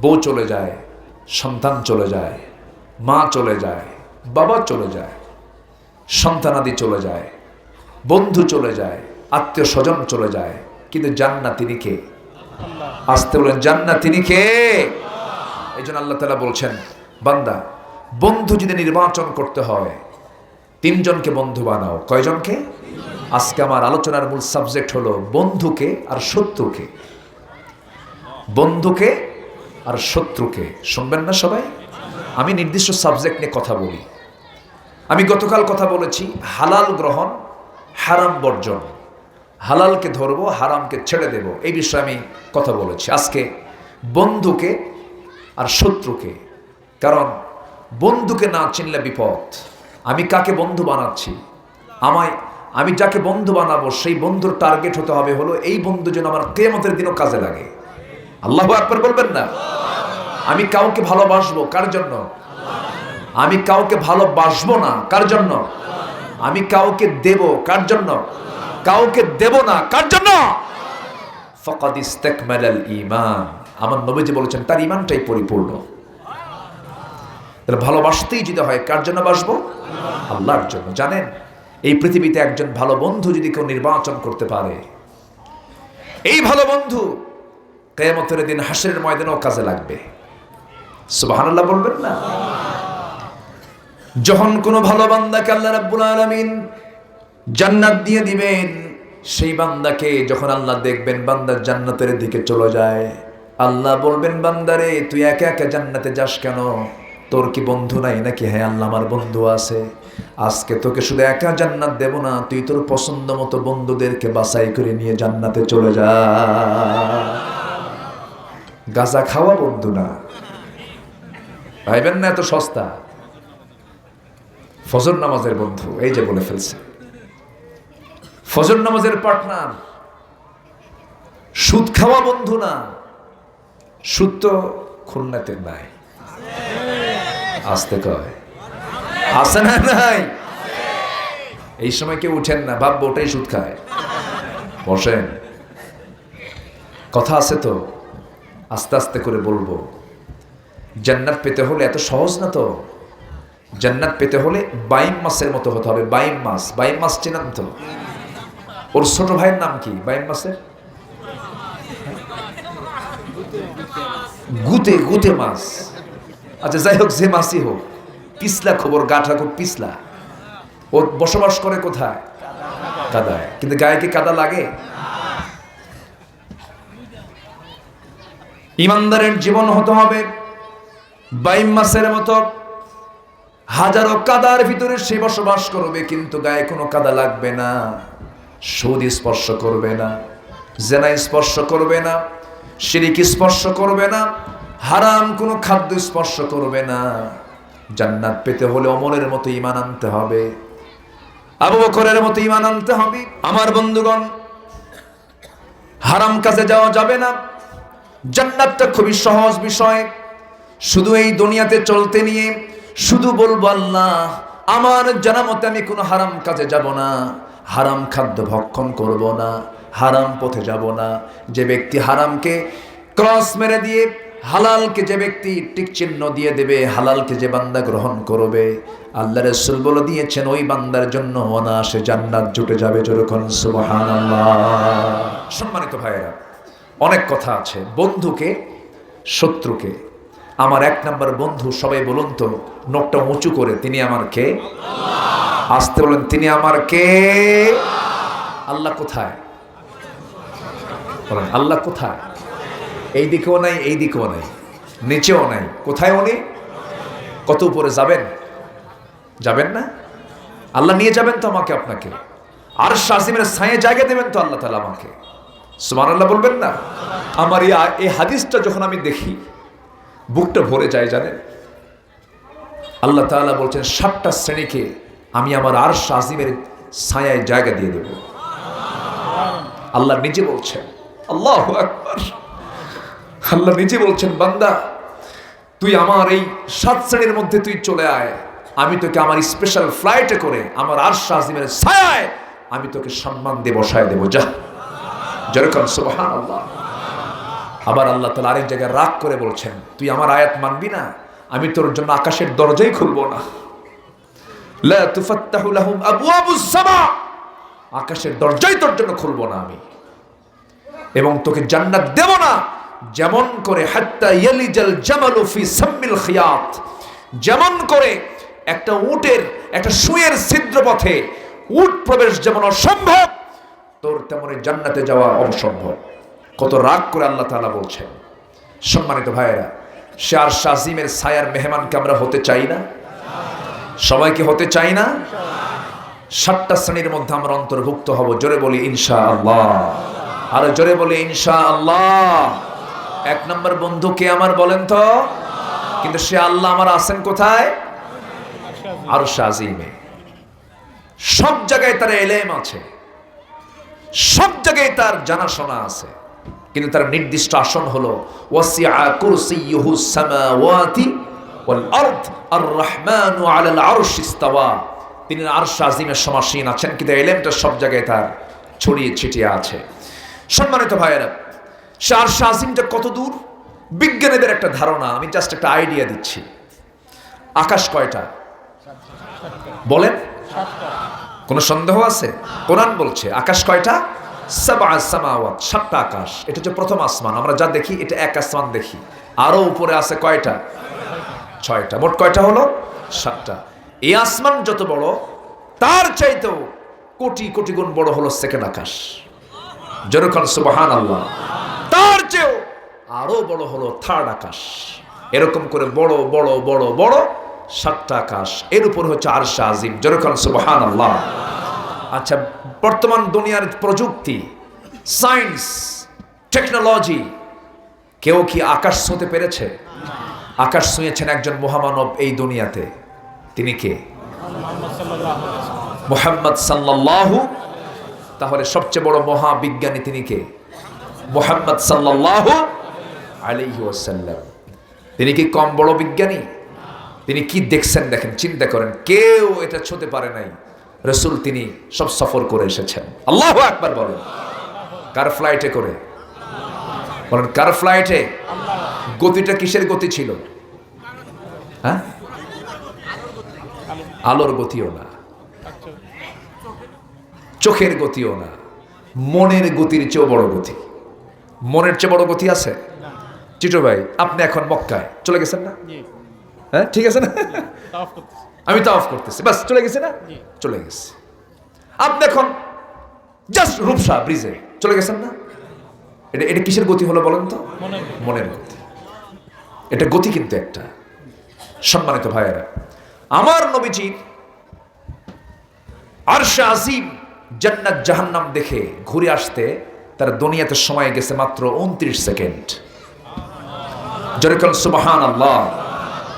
বউ চলে যায়, সন্তান চলে যায়, মা চলে যায়, বাবা চলে যায়, সন্তানাদি চলে যায়, বন্ধু চলে যায়, আত্মীয় স্বজন চলে যায়, কিন্তু জান্নাত তিনি কে? আসতে বলেন, জান্নাত তিনি কে? এই জন্য আল্লাহ তাআলা বলছেন, বান্দা বন্ধু যদি নির্বাচন করতে হয় তিনজনকে বন্ধু বানাও। কয়জনকে? আজকে আমার আলোচনার মূল সাবজেক্ট হলো বন্ধুকে আর শত্রুকে। বন্ধুকে আর শত্রুকে। শুনবেন না সবাই? আমি নির্দিষ্ট সাবজেক্ট নিয়ে কথা বলি। আমি গতকাল কথা বলেছি হালাল গ্রহণ, হারাম বর্জন। হালালকে ধরবো, হারামকে ছেড়ে দেব, এই বিষয়ে আমি কথা বলেছি। আজকে বন্ধুকে আর শত্রুকে। কারণ বন্ধুকে না চিনলে বিপদ। আমি কাকে বন্ধু বানাচ্ছি, আমি যাকে বন্ধু বানাবো সেই বন্ধুর টার্গেট হতে হবে হলো এই বন্ধু যেন আমার কিয়ামতের দিনও কাজে লাগে। আল্লাহু আকবার বলবেন না? আমি কাউকে ভালোবাসবো কার জন্য? আমি কাউকে ভালোবাসবো না কার জন্য? আমি কাউকে দেব কার জন্য? কাউকে দেব না কার জন্য? ফাকাদ ইস্তাকমালাল ঈমান। আমার নবীজি বলেছেন তার ঈমানটাই পরিপূর্ণ। তাহলে ভালোবাসতেই যদি হয় কার জন্য বাসবো? আল্লাহর জন্য। জানেন, এই পৃথিবীতে একজন ভালো বন্ধু যদি কেউ নির্বাচন করতে পারে, এই ভালো বন্ধু কিয়ামতের দিন হাশরের ময়দানেও কাজে লাগবে। সুবহানাল্লাহ বলবেন না? যখন কোনো ভালো বান্দাকে আল্লাহ রাব্বুল আলামিন জান্নাত দিয়ে দিবেন, সেই বান্দাকে যখন আল্লাহ দেখবেন বান্দা জান্নাতের দিকে চলে যায়, আল্লাহ বলবেন, বান্দারে তুই একা একা জান্নাতে যাস কেন? তোর কি বন্ধু নাই নাকি? হ্যাঁ আল্লাহ, আমার বন্ধু আছে। আজকে তোকে শুধু একা জান্নাত দেব না, তুই তোর পছন্দ মতো বন্ধুদেরকে বাছাই করে নিয়ে জান্নাতে চলে যা। গাঁজা খাওয়া বন্ধু না, ভাইবেন না এত সস্তা। ফজর নামাজের বন্ধু, এই যে বলে ফেলছে, ফজর নামাজের পার্টনার। সুদ খাওয়া বন্ধু না। সুদ তো খুলনাতে নাই, আসতে কয় আছে না? নাই। এই সময় কেউ উঠেন না, ভাববো ওটাই সুদ খায়। বসেন, কথা আছে তো, আস্তে আস্তে করে বলবো। জান্নাত পেতে হলে এত সহজ না তো। জান্নাত পেতে হলে বাইম মাসের মতো হতে হবে। বাইম মাস, বাইম মাস চেনান তো? ওর ছোট ভাইয়ের নাম কি বাইম মাসের? গুতে, গুতে মাছ। আচ্ছা যাই হোক, যে মাছই হোক, পিছলা খবর, গাঠা খুব পিছলা। ও বসবাস করে কোথায়? কাদায়। কিন্তু গায়ে কি কাদা লাগে? ইমানদারের জীবন হতে হবে বাইম মাছের মতো। হাজারো কাদার ভিতরে সে বসবাস করবে, কিন্তু গায়ে কোনো কাদা লাগবে না। সুদ স্পর্শ করবে না, জেনা স্পর্শ করবে না, শিরিক স্পর্শ করবে না, হারাম কোনো খাদ্য স্পর্শ করবে না। জান্নাত পেতে হলে ওমরের মতো ঈমান আনতে হবে, আবু বকরের মতো ঈমান আনতে হবে। আমার বন্ধুগণ, হারাম কাজে যাওয়া যাবে না। জান্নাতটা খুবই সহজ বিষয়। শুধু এই দুনিয়াতে চলতে নিয়ে শুধু বলবো, আল্লাহ আমার জানা মতে আমি কোনো হারাম কাজে যাব না, হারাম খাদ্য ভক্ষণ করব না, হারাম পথে যাব না। যে ব্যক্তি হারামকে ক্রস মেরে দিয়ে হালালকে যে ব্যক্তি টিক চিহ্ন দিয়ে দেবে, হালালকে যে বান্দা গ্রহণ করবে, আল্লাহ রাসূল বলে দিয়েছেন ওই বান্দার জন্য অনায়াসে জান্নাত জুটে যাবে। যেরকম সুবহানাল্লাহ। সম্মানিত ভাইয়েরা, অনেক কথা আছে বন্ধুকে শত্রুকে। আমার এক নাম্বার বন্ধু, সবাই বলুন তো নখটা উঁচু করে, তিনি আমার কে? আসতে বলেন, তিনি আমার কে? আল্লাহ কোথায়? বলেন আল্লাহ কোথায়? এই দিকেও নাই, এই দিকেও নাই, নিচেও নাই। কোথায় উনি? কত উপরে যাবেন? যাবেন না? আল্লাহ নিয়ে যাবেন তো আমাকে, আপনাকে আরশ আজিমের ছায়ে জায়গা দেবেন তো আল্লাহ তাআলা আমাকে। সুবহানাল্লাহ বলবেন না? আমার এই হাদিসটা যখন আমি দেখি বুকটা ভরে যায়। জানেন, আল্লাহ তাআলা বলছেন 7টা শ্রেণীকে আমি আমার আরশ আজিমের ছায়ায় জায়গা দিয়ে দেব। আল্লাহ নিজে বলছেন, আল্লাহু আকবার। আল্লাহ নিজে বলছেন, বান্দা তুই আমার এই 7 শ্রেণীর মধ্যে তুই চলে আয়, আমি তোকে আমার স্পেশাল ফ্লাইটে করে আমার আরশ আজিমের ছায়ায় আমি তোকে সম্মান দিয়ে বসায় দেব। যা, যেরকম সুবহানাল্লাহ। আবার আল্লাহ তাআলা আরেক জায়গায় রাগ করে বলছেন, তুই আমার আয়াত মানবি না, আমি তোর জন্য আকাশের দরজাই খুলবো না। লা তুফাত্তাহু লাহুম আবওয়াবুস সামা, আকাশের দরজাই তোর জন্য খুলবো না আমি, এবং তোকে জান্নাত দেব না যেমন করে হাত্তা ইয়ালিজাল জামালু ফি সাম্মিল খিয়াত, যেমন করে একটা উটের একটা সুয়ের ছিদ্রপথে উট প্রবেশ যেমন অসম্ভব, তোর তেমনি জান্নাতে যাওয়া অসম্ভব। কত রাগ করে আল্লাহ তাআলা বলছেন। সম্মানিত ভাইয়েরা, সে আরশ আজিমের ছায়ার মেহমানকে আমরা হতে চাই না? সবাইকে হতে চাই না? 7টা শ্রেণীর মধ্যে আমরা অন্তর্ভুক্ত হব। জোরে বলি ইনশাআল্লাহ, আর জোরে বলি ইনশাআল্লাহ। 1 নম্বর বন্ধু কে আমার বলেন তো? কিন্তু সে আল্লাহ আমার আছেন কোথায়? আরশ আজিমে। সব জায়গায় তার ইলম আছে, সব জায়গায় তার জানাশোনা আছে, কিন্তু তার নির্দিষ্ট আসন হলো ওয়াসিআ কুরসিয়ুহুস সামাওয়াতি ওয়াল আরদ আর রহমানু আলাল আরশি ইস্তাওয়া। তিনি আরশ আজিমের সমাসীন আছেন, কিন্তু ইলমটা সব জায়গায় তার ছড়িয়ে ছিটিয়ে আছে। সম্মানিত ভাইয়েরা, সে আরশ আজিমটা কত দূর? বিজ্ঞানীদের একটা ধারণা, আমি জাস্ট একটা আইডিয়া দিচ্ছি। আকাশ কয়টা বলেন? কোনো সন্দেহ আছে? কোরআন বলছে আকাশ কয়টা? সাবআ সামাওয়াত, 7টা আকাশ। এটা হচ্ছে প্রথম আসমান, আমরা যা দেখি এটা এক আসমান দেখি, আরো উপরে আছে কয়টা? 6টা। মোট কয়টা হলো? 7টা। এই আসমান যত বড়, তার চাইতেও কোটি কোটি গুণ বড় হলো সেকেন্ড আকাশ। যেরকম সুবহানাল্লাহ। তার চেয়েও আরো বড় হলো থার্ড আকাশ। এরকম করে বড় বড় বড় বড় 7টা আকাশ, এর উপর হচ্ছে আরশ আজিম। যেরকম সুবহানাল্লাহ। আচ্ছা, বর্তমান দুনিয়ার প্রযুক্তি, সায়েন্স, টেকনোলজি, কেউ কি আকাশ ছুঁতে পেরেছে? আকাশ ছুঁয়েছেন একজন মহামানব এই দুনিয়াতে। তিনি কে? মুহাম্মদ সাল্লাল্লাহু। তাহলে সবচেয়ে বড় মহাবিজ্ঞানী তিনি কে? মুহাম্মদ সাল্লাল্লাহু আলাইহি ওয়াসাল্লাম। তিনি কি কম বড় বিজ্ঞানী? তিনি কি দেখছেন দেখেন, চিন্তা করেন। কেউ এটা ছুঁতে পারে নাই। রাসূল তিনি সব সফর করে এসেছেন। আল্লাহু আকবার বলেন। কার ফ্লাইটে করে? বলেন কার ফ্লাইটে? গতিটা কিসের গতি ছিল? হ্যাঁ, আলোর গতিও না, চোখের গতিও না, মনের গতির চেয়েও বড় গতি। মনের চেয়ে বড় গতি আছে? চিটু ভাই, আপনি এখন মক্কায় চলে গেছেন না? হ্যাঁ, ঠিক আছে না? আমি তাওয়াফ করতেছি, বাস চলে গেছে না? চলে গেছে। আপনি এখন জাস্ট রূপসা ব্রিজে চলে গেছেন না? এটা কিসের গতি হলো বলেন তো? মনের গতি। এটা গতি কিন্তু একটা। সম্মানিত ভাইয়েরা, আমার নবীজির আরশে আজিম জান্নাত জাহান্নাম দেখে ঘুরে আসতে তার দুনিয়াতে সময় গেছে মাত্র 29 সেকেন্ড। যেরকম সুবহানাল্লাহ।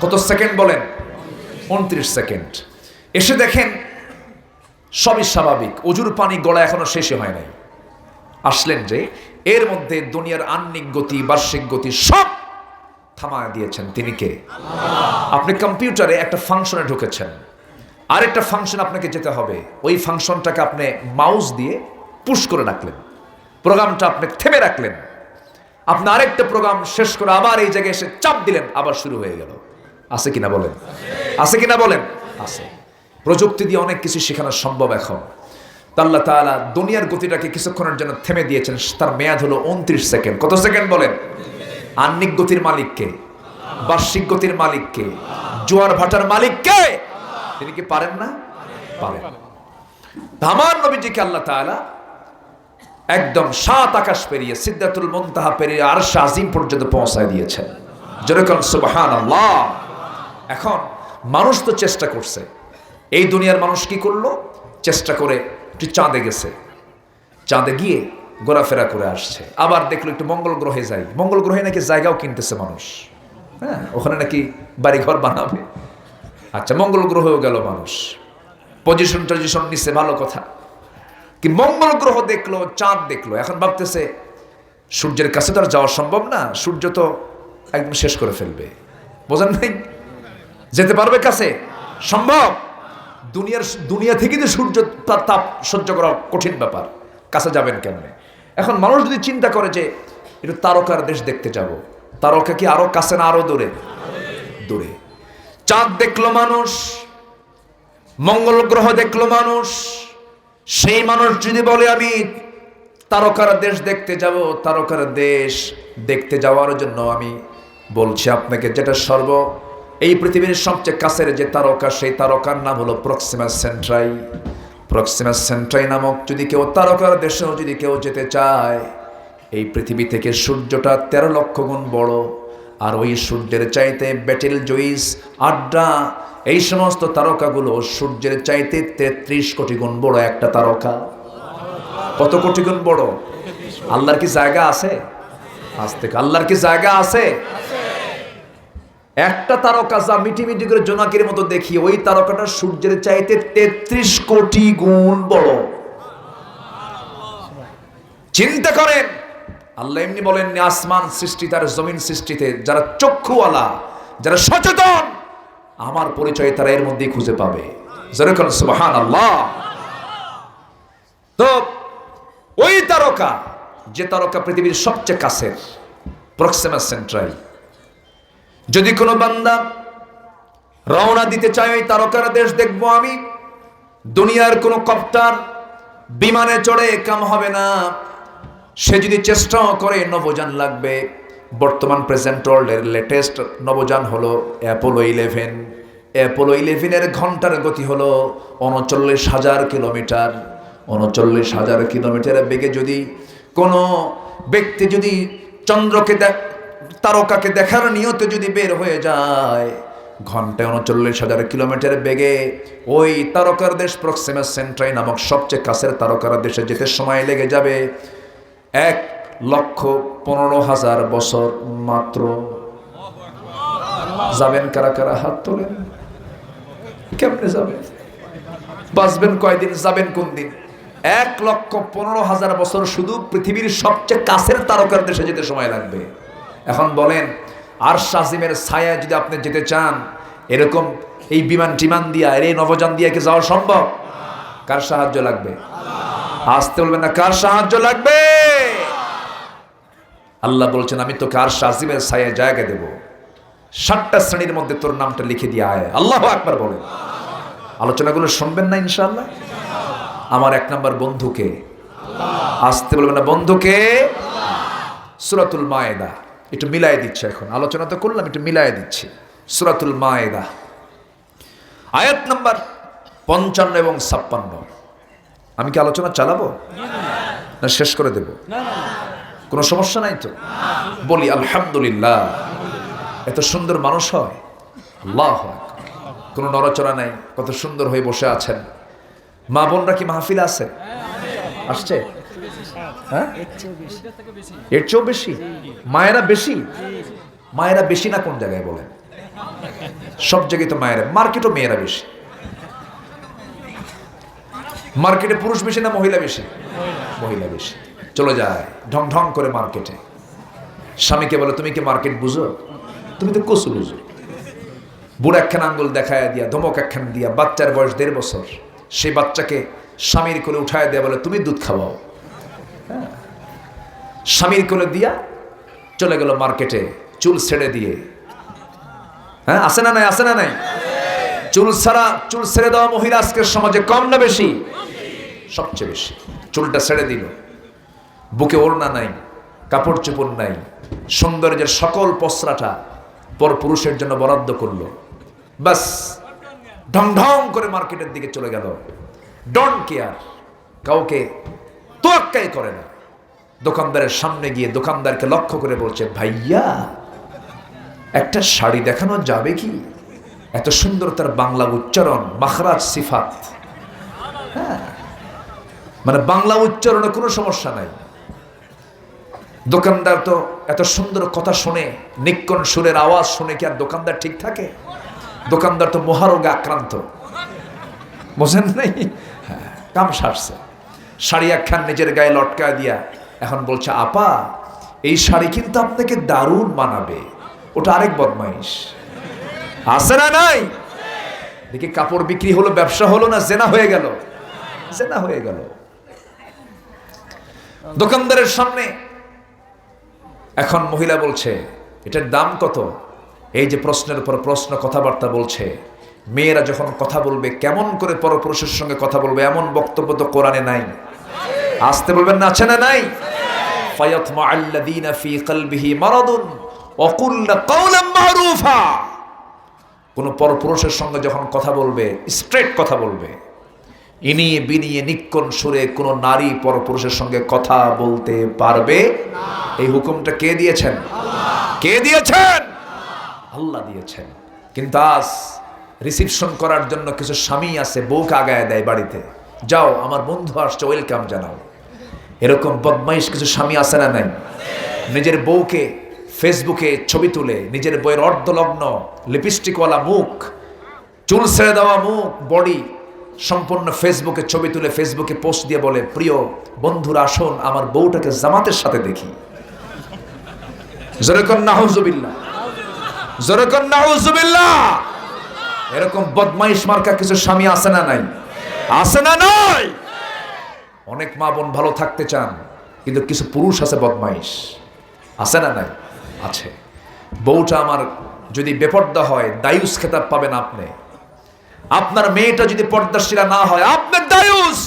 কত সেকেন্ড বলেন? 29 সেকেন্ড। এসে দেখেন সবই স্বাভাবিক, অজুর পানি গলা এখনো শেষই হয় নাই। আসলেন যে এর মধ্যে দুনিয়ার আহ্নিক গতি, বার্ষিক গতি সব থামায় দিয়েছেন। তিনি কে? আপনি কম্পিউটারে একটা ফাংশনে ঢুকেছেন, আরেকটা ফাংশন আপনাকে যেতে হবে। ওই ফাংশনটাকে আপনি মাউস দিয়ে পুশ করে রাখলেন, প্রোগ্রামটা আপনি থেমে রাখলেন। আপনি আরেকটা প্রোগ্রাম শেষ করে আবার এই জায়গায় এসে চাপ দিলেন, আবার শুরু হয়ে গেল। আছে কিনা বলেন? আছে কিনা বলেন? আছে। প্রযুক্তি দিয়ে অনেক কিছু শেখানো সম্ভব এখন। আল্লাহ তাআলা দুনিয়ার গতিটাকে কিছুক্ষণের জন্য থেমে দিয়েছেন। তার মেয়াদ হলো 29 সেকেন্ড। কত সেকেন্ড বলেন? আহ্নিক গতির মালিককে? বার্ষিক গতির মালিককে? জোয়ার ভাটার মালিককে? তিনি কি পারেন না? পারেন। আমার নবীজিকে আল্লাহ তাআলা একদম 7 আকাশ পেরিয়ে সিদরাতুল মুনতাহা পেরিয়ে আরশ আজিম পর্যন্ত পৌঁছায় দিয়েছেন। যেরকম সুবহানাল্লাহ। এখন মানুষ তো চেষ্টা করছে। এই দুনিয়ার মানুষ কি করলো? চেষ্টা করে একটু চাঁদে গেছে, চাঁদে গিয়ে ঘোরাফেরা করে আসছে। আবার দেখলো একটু মঙ্গল গ্রহে যাই। মঙ্গল গ্রহে নাকি জায়গাও কিনতেছে মানুষ। হ্যাঁ, ওখানে নাকি বাড়িঘর বানাবে। আচ্ছা, মঙ্গল গ্রহেও গেল মানুষ, পজিশন নিচ্ছে, ভালো কথা। কি মঙ্গল গ্রহ দেখলো, চাঁদ দেখলো, এখন ভাবতেছে সূর্যের কাছে তো আর যাওয়া সম্ভব না, সূর্য তো একদম শেষ করে ফেলবে। বোঝেন নাই? যেতে পারবে কাছে? সম্ভব? দুনিয়া থেকে যে সূর্য তাপ সহ্য করা কঠিন ব্যাপার, কাছে যাবেন কেমনে? এখন মানুষ যদি চিন্তা করে যে একটু তারকার দেশ দেখতে যাব। তারকা কি আরো কাছে না আরো দূরে? দূরে। চাঁদ দেখলো মানুষ, মঙ্গল গ্রহ দেখলো মানুষ। সেই মানুষ যদি বলে আমি তারকার দেশ দেখতে যাব, তারকার দেশ দেখতে যাওয়ার জন্য আমি বলছি আপনাকে, যেটা এই পৃথিবীর সবচেয়ে কাছের যে তারকা, সেই তারকার নাম হলো প্রক্সিমা সেন্ট্রাই। প্রক্সিমা সেন্ট্রাই নামক যদি কেউ তারকার দেশেও যদি কেউ যেতে চায়, এই পৃথিবী থেকে সূর্যটা 13 লক্ষ গুণ বড়। আর ওই সূর্যের চাইতে বেটেল জুইস, আড্ডা, এই সমস্ত তারকাগুলো সূর্যের চাইতে 33 কোটি গুণ বড় একটা তারকা। কত কোটি গুণ বড়? আল্লাহর কি জায়গা আছে? আজ থেকে আল্লাহর কি জায়গা আছে? একটা তারকা যা মিটিমিটি করে জোনাকির মতো দেখি, ওই তারকাটা সূর্যের চাইতে 33 কোটি গুণ বড়। চিন্তা করেন, আল্লাহ এমনি বলেন আসমান সৃষ্টিতে আর জমিন সৃষ্টিতে যারা চক্ষুওয়ালা, যারা সচেতন, আমার পরিচয় তারা এর মধ্যেই খুঁজে পাবে। যেরকম সুবহানাল্লাহ। তো ওই তারকা, যে তারকা পৃথিবীর সবচেয়ে কাছের, প্রক্সিমা সেন্ট্রাই, যদি কোনো বান্দা রওনা দিতে চায় ওই তারকার দেশ দেখবো আমি, দুনিয়ার কোনো কপ্টার বিমানে চড়ে কাম হবে না। সে যদি চেষ্টাও করে, নবযান লাগবে। বর্তমান প্রেজেন্ট ওয়ার্ল্ডের লেটেস্ট নবযান হলো অ্যাপোলো 11। অ্যাপোলো 11-এর ঘন্টার গতি হলো 39,000 কিলোমিটার। 39,000 কিলোমিটারের বেগে যদি কোনো ব্যক্তি যদি চন্দ্রকে তারকাকে দেখার নিয়তে যদি বের হয়ে যায়, ঘন্টায় 39,000 কিলোমিটার বেগে ওই তারকার দেশ প্রক্সিমা সেন্ট্রাই নামক সবচেয়ে কাছের তারকার দেশে যেতে সময় লেগে যাবে 1,15,000 বছর মাত্র। যাবেন কারা কারা? হাত তোলেন। কেমনে যাবেন? বাঁচবেন কয়দিন? যাবেন কোন দিন? 1,15,000 বছর শুধু পৃথিবীর সবচেয়ে কাছের তারকার দেশে যেতে সময় লাগবে। এখন বলেন, আরশ আজিমের ছায়া যদি আপনি যেতে চান, এরকম এই বিমান দিয়া, এই নবযান দিয়া কি যাওয়া সম্ভব? কার সাহায্য লাগবে? আসতে বলবেন না, কার সাহায্য লাগবে? আল্লাহ বলছেন, আমি তোকে আরশ আজিমের ছায়ায় জায়গা দেব। 7টা শ্রেণীর মধ্যে তোর নামটা লিখে দিয়ে আয়। আল্লাহু আকবার বলেন। আলোচনাগুলো শুনবেন না ইনশাআল্লাহ? আমার 1 নম্বর বন্ধুকে, আসতে বলবেন না, বন্ধুকে। সূরাতুল মায়েদা, একটু মিলাই দিচ্ছি। এখন আলোচনা তো করলাম, একটু মিলাই দিচ্ছি। সূরাতুল মায়েদা আয়াত নাম্বার 55 এবং 56। আমি কি আলোচনা চালাবো না শেষ করে দেব? কোনো সমস্যা নাই তো? বলি আলহামদুলিল্লাহ। এত সুন্দর মানুষ হয়, আল্লাহু আকবার। কোনো নড়াচড়া নাই, কত সুন্দর হয়ে বসে আছেন। মা বোনরা কি মাহফিল আছে? আসছে? হ্যাঁ, এর চেয়েও বেশি মায়েরা বেশি। মায়েরা বেশি না কোন জায়গায় বলেন? সব জায়গায় তো মায়েরা। মার্কেটও মেয়েরা বেশি। মার্কেটে পুরুষ বেশি না মহিলা বেশি? মহিলা বেশি। চলে যায় ঢং ঢং করে মার্কেটে। স্বামীকে বলে, তুমি কি মার্কেট বুঝো? তুমি তো কচু বুঝো। বুড়া একখান আঙ্গুল দেখায় দিয়া, ধমক একখান দিয়া, বাচ্চার বয়স 1.5 বছর, সেই বাচ্চাকে স্বামীর কোলে উঠায় দেয়া বলে, তুমি দুধ খাওয়াও। স্বামীর কোলে দিয়া চলে গেল মার্কেটে, চুল ছেড়ে দিয়ে। হ্যাঁ, আছে না নাই? আছে না নাই? চুল ছেড়ে দেওয়া মহিলা আজকের সমাজে কম না বেশি? সবচেয়ে বেশি। চুলটা ছেড়ে দিল, বুকে ওড়না নাই, কাপড় চোপড় নাই, সৌন্দর্যের সকল পসরাটা পর পুরুষের জন্য বরাদ্দ করলো। বাস ঢং ঢং করে মার্কেটের দিকে চলে গেল। ডোন্ট কেয়ার, কাউকে তোয়াক্কাই করে না। দোকানদারের সামনে গিয়ে দোকানদারকে লক্ষ্য করে বলছে, ভাইয়া একটা শাড়ি দেখানো যাবে কি? এত সুন্দর তার বাংলা উচ্চারণ, মাখরাজ সিফাত। হ্যাঁ, মানে বাংলা উচ্চারণে কোনো সমস্যা নাই। দোকানদার তো এত সুন্দর কথা শুনে, নিক্কণ সুরের আওয়াজ শুনে কি আর দোকানদার ঠিক থাকে? দোকানদার তো মহারোগে আক্রান্ত, বোঝেন নাই? হ্যাঁ, কাম সারছে। শাড়ি একখান নিজের গায়ে লটকায় দিয়া এখন বলছে, আপা এই শাড়ি কিন্তু আপনাকে দারুণ মানাবে। ওটা আরেক বদমাইশ। আছে না নাই? দেখি কাপড় বিক্রি হলো, ব্যবসা হলো না জেনা হয়ে গেল? জেনা হয়ে গেল। দোকানদারের সামনে এখন মহিলা বলছে এটার দাম কত? এই যে প্রশ্নের উপর প্রশ্ন, কথাবার্তা বলছে। মেয়েরা যখন কথা বলবে কেমন করে পরপুরুষের সঙ্গে কথা বলবে এমন বক্তব্য তো কোরআনে নাই। আসতে বলবেন না, আছে না নাই? ফায়াতমা আল্লাযীনা ফী কলবিহি মারাদুন ওয়া কুল্লা কাওলাম মারুফা। কোন পরপুরুষের সঙ্গে যখন কথা বলবে স্ট্রেট কথা বলবে, ইনিয়ে বিনিয়ে নিক্কণ সুরে কোন নারী পরপুরুষের সঙ্গে কথা বলতে পারবে না। এই হুকুমটা কে দিয়েছেন? কে দিয়েছেন? আল্লাহ দিয়েছেন। কিন্তু আজ রিসিপশন করার জন্য কিছু স্বামী আছে, বউকে আগায় দেয় বাড়িতে, যাও আমার বন্ধু আসছে ওয়েলকাম জানাও। এরকম বদমাইশ কিছু স্বামী আছে না নাই? নিজের বউকে ফেসবুকে ছবি তুলে, নিজের বইয়ের অর্ধলগ্ন লিপস্টিকওয়ালা মুখ, চুল ছেড়ে দেওয়া মুখ, বডি সম্পূর্ণ ফেসবুকে ছবি তুলে ফেসবুকে পোস্ট দিয়ে বলে, প্রিয় বন্ধুরা আসুন আমার বউটাকে জামাতের সাথে দেখি। জোরে কোন নাউজুবিল্লাহ, জোরে কোন নাউজুবিল্লাহ। এরকম বদমাইশ মার্কা কিছু স্বামী আছে না নাই? আছে না নাই? অনেক মা বোন ভালো থাকতে চান, কিন্তু কিছু পুরুষ আছে বদমাইশ, আছে না নাই? আছে। বউটা আমার যদি বেপর্দা হয় দায়ুস খেতাব পাবেন আপনি। আপনার মেয়েটা যদি পর্দাশীলা না হয় আপনার দায়ুস,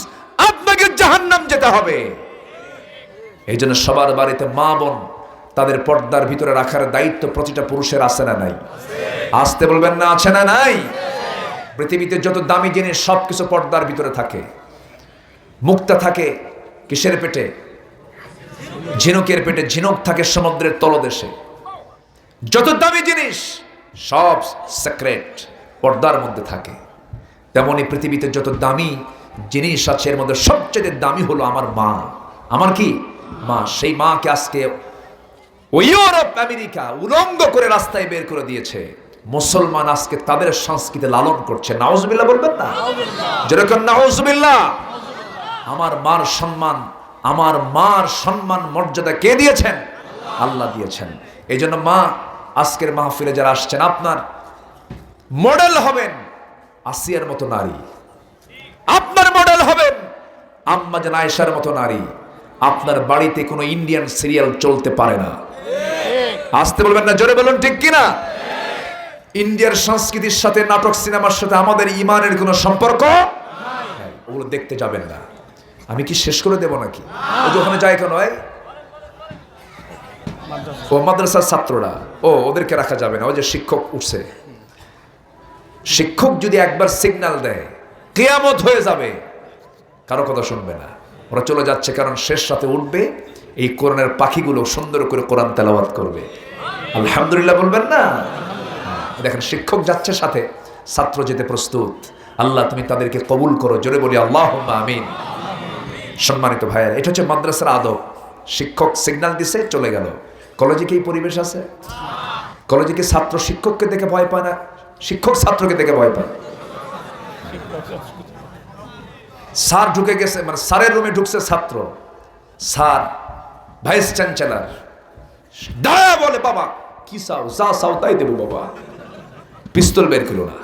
আপনাকে জাহান্নাম যেতে হবে। এই জন্য সবার বাড়িতে মা বোন তাদের পর্দার ভিতরে রাখার দায়িত্ব প্রতিটা পুরুষের আছে না নাই? আসতে বলবেন না, আছে না নাই? পৃথিবীতে যত দামি জিনিস সবকিছু পর্দার ভিতরে থাকে। মুক্তা থাকে কিসের পেটে? ঝিনুকের পেটে। ঝিনুক থাকে সমুদ্রের তলদেশে। যত দামি জিনিস সব সিক্রেট, পর্দার মধ্যে থাকে। তেমনি পৃথিবীতে যত দামি জিনিস আছে এর মধ্যে সবচেয়ে দামি হলো আমার মা। আমার কি মা? সেই মাকে আজকে ওই ইউরোপ আমেরিকা উলঙ্গ করে রাস্তায় বের করে দিয়েছে। মুসলমান আজকে তাদের সংস্কৃতি লালন করছে। নাউজুবিল্লাহ বলবেন না? যেরকম নাউজুবিল্লাহ। আমার মার সম্মান, আমার মার সম্মান মর্যাদা কে দিয়েছেন? আল্লাহ দিয়েছেন। এই জন্য মা আজকের মাহফিলে যারা আসছেন আপনার মডেল হবেন আসিয়ার মতো নারী, আপনার মডেল হবেন আম্মা জান আয়েশার মতো নারী। আপনার বাড়িতে কোনো ইন্ডিয়ান সিরিয়াল চলতে পারে না। আসতে বলবেন না, জোরে বলুন ঠিক কিনা? ইন্ডিয়ার সংস্কৃতির সাথে, নাটক সিনেমার সাথে আমাদের ইমানের কোনো সম্পর্ক নাই। ওগুলো দেখতে যাবেন না। আমি কি শেষ করে দেব নাকি? ওখানে যায় কেন? ও মাদ্রাসার ছাত্ররা, ওদেরকে রাখা যাবে না। ওই যে শিক্ষক উঠছে, শিক্ষক যদি একবার সিগন্যাল দেয় কিয়ামত হয়ে যাবে, কারো কথা শুনবে না। ওরা চলে যাচ্ছে, কারণ শেষ রাতে উঠবে এই কোরআনের পাখিগুলো সুন্দর করে কোরআন তেলাওয়াত করবে। আলহামদুলিল্লাহ বলবেন না? দেখেন শিক্ষক যাচ্ছে সাথে, ছাত্র যেতে প্রস্তুত। আল্লাহ তুমি তাদেরকে কবুল করো, জোরে বলি আল্লাহুম্মা আমিন। সম্মানিত ভাইয়া, এটা হচ্ছে মাদ্রাসার আদব। শিক্ষক সিগন্যাল দিছে, চলে গেল। কলেজে কি এই পরিবেশ আছে? কলেজে কি ছাত্র শিক্ষককে দেখে ভয় পায় না? শিক্ষক ছাত্রকে দেখে ভয় পায়। স্যার ঢুকে গেছে, মানে স্যারের রুমে ঢুকছে ছাত্র, স্যার ভাইস চ্যান্সেলর দাঁড়া বলে, বাবা কি চাও? যা চাও তাই দেবো বাবা। পিস্তল বের করো না,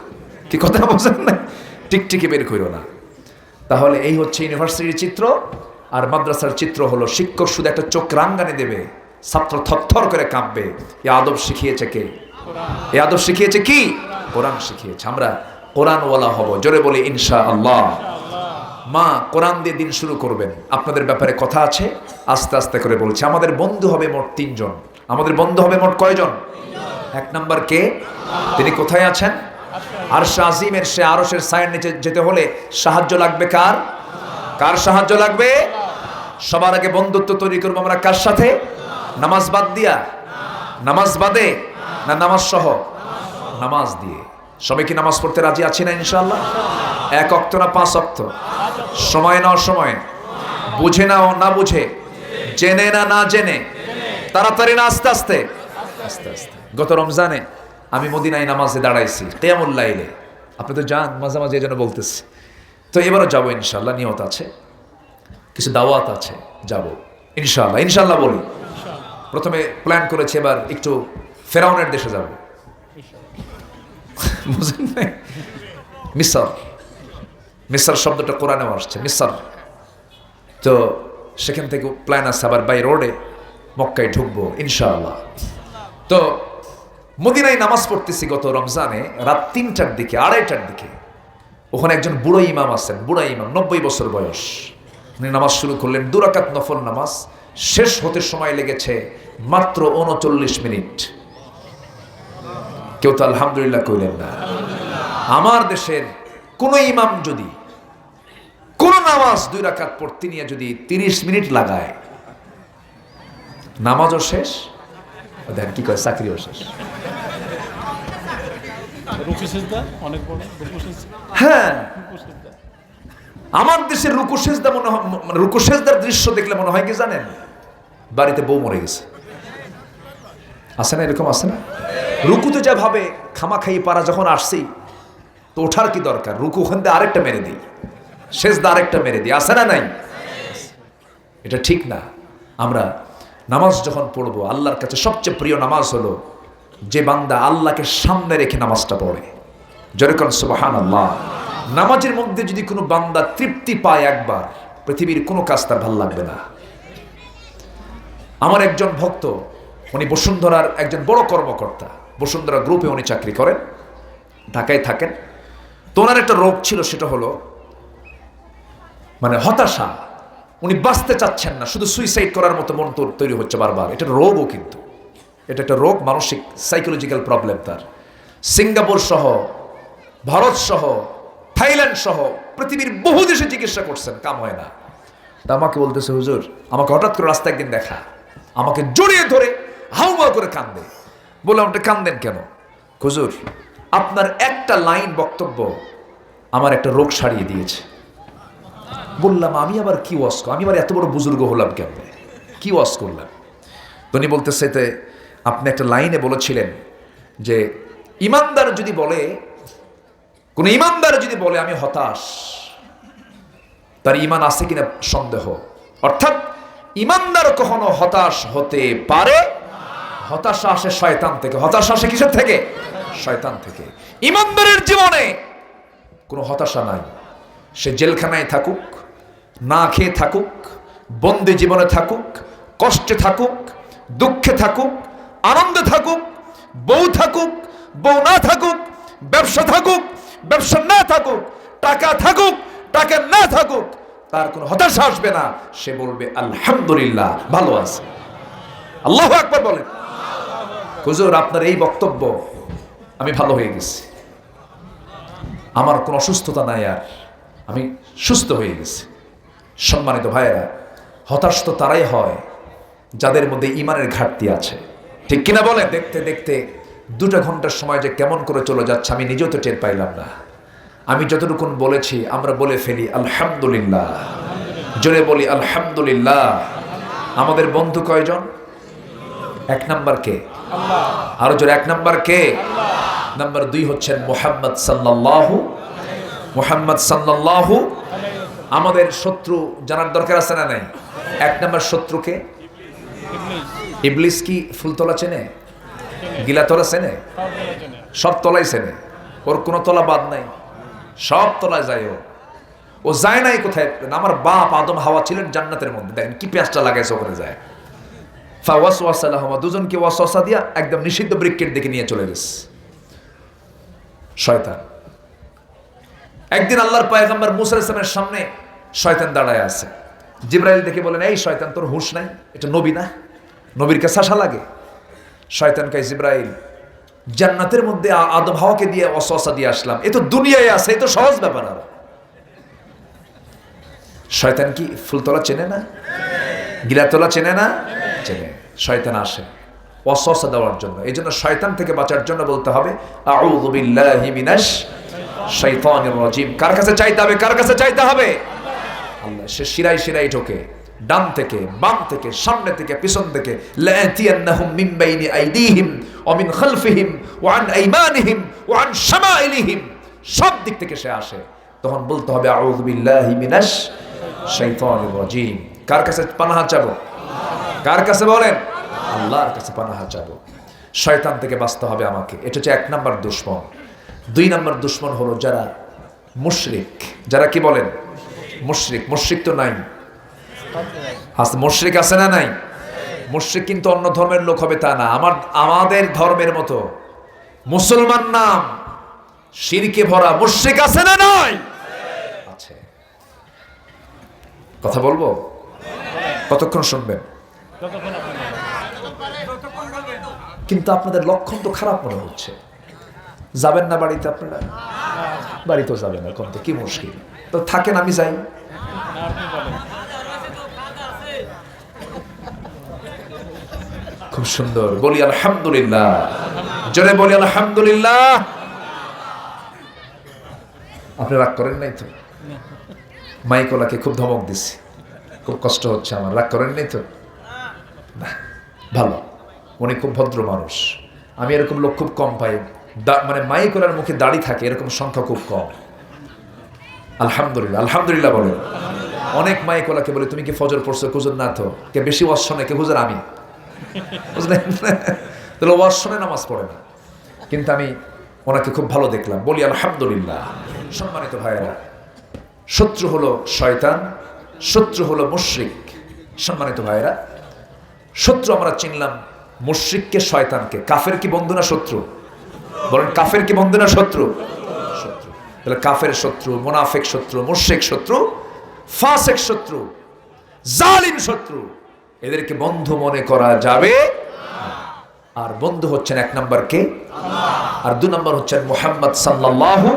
কি কথা বলছেন না? টিকটিকি বের করো না। তাহলে এই হচ্ছে ইউনিভার্সিটির চিত্র। আর মাদ্রাসার চিত্র হলো শিক্ষক শুধু একটা চোখ রাঙ্গানি দেবে, ছাত্র থরথর করে কাঁপবে। এ আদব শিখিয়েছে কে? এ আদব শিখিয়েছে কি? কোরআন শিখিয়েছে। আমরা কোরআনওয়ালা হব, জোরে বলি ইনশাআল্লাহ। মা কোরআন দিয়ে দিন শুরু করবেন। আপনাদের ব্যাপারে কথা আছে, আস্তে আস্তে করে বলছি। আমাদের বন্ধু হবে মোট 3 জন। আমাদের বন্ধু হবে মোট কয়জন? 1 নাম্বার কে? তিনি কোথায় আছেন? আরশ আজিমের সে আরশের ছায়ার নিচে যেতে হলে সাহায্য লাগবে কার? কার সাহায্য লাগবে? সবার আগে বন্ধুত্ব তৈরি করবো আমরা কার সাথে? নামাজ বাদ দিয়া? নামাজ বাদে না নামাজ সহ? নামাজ দিয়ে। সবাই কি নামাজ পড়তে রাজি আছি না ইনশাআল্লাহ? 1 ওয়াক্ত না 5 ওয়াক্ত? সময় না অসময়ে? বুঝে না না বুঝে? জেনে না না জেনে? তাড়াতাড়ি না আস্তে আস্তে? আস্তে আস্তে। গত রমজানে আমি মদিনায় নামাজে দাঁড়াইছি কিয়ামুল লাইলে। আপনি তো যান মাঝে মাঝে, এই জন্য বলতেছি। তো এবারও যাবো ইনশাআল্লাহ, নিয়ত আছে, কিছু দাওয়াত আছে, যাব ইনশাআল্লাহ। ইনশাআল্লাহ বলি। প্রথমে প্ল্যান করেছি এবার একটু ফেরাউনের দেশে যাব। বুঝেন না? মিসর। মিসর শব্দটা কোরআনেও আসছে, মিসর। তো সেখান থেকে প্ল্যান আছে। আবার বাই রোডে মক্কায় ঢুকবো ইনশাআল্লাহ। তো মদিনায় নামাজ পড়তেছি গত রমজানে রাত 3টার দিকে, 2:30টার দিকে। ওখানে একজন বুড়ো ইমাম আছেন, বুড়া ইমাম, 90 বছর বয়স। উনি নামাজ শুরু করলেন, 2 রাকাত নফল নামাজ। শেষ হতে সময় লেগেছে মাত্র 39 মিনিট। কেউ তো আলহামদুলিল্লাহ কইলেন না। আমার দেশের কোন ইমাম যদি কোন নামাজ 2 রাকাত পড়তে নিয়ে যদি 30 মিনিট লাগায়, নামাজও শেষ, দেখেন কি কয়, চাকরিও শেষ। হ্যাঁ, আমার দেশের রুকু সেজদা মনে হয়, রুকু সেজদার দৃশ্য দেখলে মনে হয় কি জানেন, বাড়িতে বউ মরে গেছে। আছে না, এরকম আছে না? রুকুতে যা ভাবে খামাখাই পারা যখন আসছেই তো ওঠার কি দরকার, রুকু ওখান থেকে আরেকটা মেরে দিই, সেজদা আরেকটা মেরে দিই, আছে না নাই? এটা ঠিক না। আমরা নামাজ যখন পড়বো, আল্লাহর কাছে সবচেয়ে প্রিয় নামাজ হলো যে বান্দা আল্লাহকে সামনে রেখে নামাজটা পড়ে। যেরকম সুবহানাল্লাহ। নামাজের মধ্যে যদি কোনো বান্দা তৃপ্তি পায় একবার, পৃথিবীর কোনো কাজ তার ভাল লাগবে না। আমার একজন ভক্ত, উনি বসুন্ধরার একজন বড় কর্মকর্তা, বসুন্ধরা গ্রুপে উনি চাকরি করেন, ঢাকায় থাকেন। তো ওনার একটা রোগ ছিল, সেটা হলো মানে হতাশা। উনি বাঁচতে চাচ্ছেন না, শুধু সুইসাইড করার মতো মন তৈরি হচ্ছে বারবার। এটা রোগও, কিন্তু এটা একটা রোগ, মানসিক সাইকোলজিক্যাল প্রবলেম তার। সিঙ্গাপুর সহ, ভারত সহ, থাইল্যান্ড সহ পৃথিবীর বহু দেশে চিকিৎসা করছেন, কাম হয় না। তা আমাকে বলতেছে, হুজুর, আমাকে হঠাৎ করে রাস্তায় একদিন দেখা, আমাকে জড়িয়ে ধরে হাউমাউ করে কান্দে। বললাম, আপনি কান্দেন কেন? হুজুর, আপনার একটা লাইন বক্তব্য আমার একটা রোগ সারিয়ে দিয়েছে। বললাম, আমি আবার কি ওয়াজ, আমি আবার এত বড় বুজুর্গ হলাম কেমনে, কি ওয়াজ করলাম? উনি বলতেছে, আপনি একটা লাইনে বলেছিলেন যে ইমানদার যদি বলে, কোন ইমানদার যদি বলে আমি হতাশ, তার ইমান আছে কিনা সন্দেহ। অর্থাৎ ইমানদার কখনো হতাশ হতে পারে, হতাশা আসে শয়তান থেকে। হতাশা আসে কিসের থেকে? শয়তান থেকে। ইমানদারের জীবনে কোনো হতাশা নাই। সে জেলখানায় থাকুক, না খেয়ে থাকুক, বন্দি জীবনে থাকুক, কষ্টে থাকুক, দুঃখে থাকুক, আনন্দে থাকুক, বউ থাকুক, বউ না থাকুক, ব্যবসা থাকুক, ব্যবসা না থাকুক, টাকা থাকুক, টাকা না থাকুক, তার কোনো হতাশা আসবে না। সে বলবে আলহামদুলিল্লাহ, ভালো আছে। আল্লাহু আকবার বলেন। হুজুর, আপনার এই বক্তব্য, আমি ভালো হয়ে গেছি, আমার কোনো অসুস্থতা নাই, আর আমি সুস্থ হয়ে গেছি। সম্মানিত ভাইয়েরা, হতাশ তো তারাই হয় যাদের মধ্যে ইমানের ঘাটতি আছে, ঠিক কিনা বলেন? দেখতে দেখতে 2 ঘন্টার সময় যে কেমন করে চলে যাচ্ছে আমি নিজেও তো টের পাইলাম না। আমি যতটুকু বলেছি আমরা বলে ফেলি আলহামদুলিল্লাহ, জোরে বলি আলহামদুলিল্লাহ। আমাদের বন্ধু কয়জন? 1 নাম্বার কে? আরো জোরে, 1 নাম্বার কে? নাম্বার 2 হচ্ছেন মুহাম্মদ সাল্লাল্লাহু, মুহাম্মদ সাল্লাল্লাহু। আমাদের শত্রু জানার দরকার আছে না নাই? 1 নাম্বার শত্রুকে ইবলিস। কি ফুলতলা চেনে? গিলাতলা চেনে? সব তলাই চেনে, ওর কোনো তলা বাদ নাই, সব তলায় যায়। ও যায় নাই কোথায়? আমার বাপ আদম হাওয়া ছিলেন জান্নাতের মধ্যে, দেখেন কি পেঁচটা লাগাইছে, ওখানে যায়। ফাওয়াসওয়াসা লাহুমা, দুজনকে ওয়াসওয়াসা দিয়া একদম নিষিদ্ধ বৃক্ষের দিকে নিয়ে চলে গেছে শয়তান। একদিন আল্লাহর পয়গম্বর মুসা আলাইহিস সালামের সামনে শয়তান দাঁড়ায় আছে। জিবরাইল দেখে বলেন, এই শয়তান, তোর হুঁশ নাই? এটা নবী না? নবীর কাছে আসা লাগে? শয়তান কয়, জিবরাইল, জান্নাতের মধ্যে আদম হাওয়াকে দিয়ে ওয়াসওয়াসা দিয়ে আসলাম, এ তো দুনিয়ায় আছে, এ তো সহজ ব্যাপার। আর শয়তান কি ফুলতলা চেনে না? গিলাতলা চেনে না? চেনে। শয়তান আসে ওয়াসওয়াসা দেওয়ার জন্য। এই জন্য শয়তান থেকে বাঁচার জন্য বলতে হবে আউযু বিল্লাহি মিনাশ শাইতানির রাজিম। কার কাছে চাইতে হবে? কার কাছে চাইতে হবে? আল্লাহ। সে শিরায় শিরায় ঢোকে, ডান থেকে, বাম থেকে, সামনে থেকে, পিছন থেকে। লাআতিয়ান্নাহুম মিন বাইনি আইদিহিম ওয়া মিন খালফিহিম ওয়া আন আইমানিহিম ওয়া আন শামাইলিহিম। সব দিক থেকে সে আসে। তখন বলতে হবে আউযু বিল্লাহি মিনাশ শাইতানির রাজিম। কার কাছে পানাহা চাবো? কার কাছে বলেন? আল্লাহর কাছে পানাহা চাবো। শয়তান থেকে বাঁচতে হবে আমাকে। এটা হচ্ছে 1 নাম্বার দুশমন। 2 নাম্বার দুশমন হলো যারা মুশরিক। যারা কি বলেন? মুশরিক। মুশরিক তো নাই, মুশরিক আছে না নাই? মুশরিক কিন্তু অন্য ধর্মের লোক হবে তা না, আমাদের ধর্মের মতো মুসলমান নাম শিরকে ভরা মুশরিক আছে না নাই? আছে। কথা বলবো? কতক্ষণ শুনবেন? কিন্তু আপনাদের লক্ষণ তো খারাপ মনে হচ্ছে। যাবেন না বাড়িতে? আপনারা বাড়িতেও যাবেন না, কোনটা কি মুশকিল? তো থাকেন, আমি যাই। খুব সুন্দর, বলি আলহামদুলিল্লাহ, জোরে বলি আলহামদুলিল্লাহ। আপনি রাগ করেন নাই তো? মাইকোলাকে খুব ধমক দিছি, খুব কষ্ট হচ্ছে আমার, রাগ করেন নাই তো? ভালো, উনি খুব ভদ্র মানুষ। আমি এরকম লোক খুব কম পাই, মানে মাইকোলার মুখে দাড়ি থাকে এরকম সংখ্যা খুব কম। আলহামদুলিল্লাহ, আলহামদুলিল্লাহ বলেন। অনেক মাইকোলাকে বলে তুমি কি ফজর পড়ছো? হুজুর না তো। কে বেশি ওয়াজ শোনে? কে হুজুর আমি। বুঝলেন? তাহলে ওয়াজ শোনে, নামাজ পড়ে না। কিন্তু আমি ওনাকে খুব ভালো দেখলাম, বলি আলহামদুলিল্লাহ। সম্মানিত ভাইয়েরা, শত্রু হলো শয়তান, শত্রু হলো মুশরিক। সম্মানিত ভাইয়েরা, শত্রু আমরা চিনলাম মুশরিককে, শয়তানকে। কাফের কি বন্ধু না শত্রু? বলেন, কাফের কি বন্ধু না শত্রু? শত্রু। তাহলে কাফের শত্রু, মুনাফিক শত্রু, মুশরিক শত্রু, ফাসিক শত্রু, জালিম শত্রু, এদেরকে বন্ধু মনে করা যাবে। আর বন্ধু হচ্ছেন এক নম্বর কে? আর 2 নম্বর হচ্ছেন মুহাম্মদ সাল্লাল্লাহু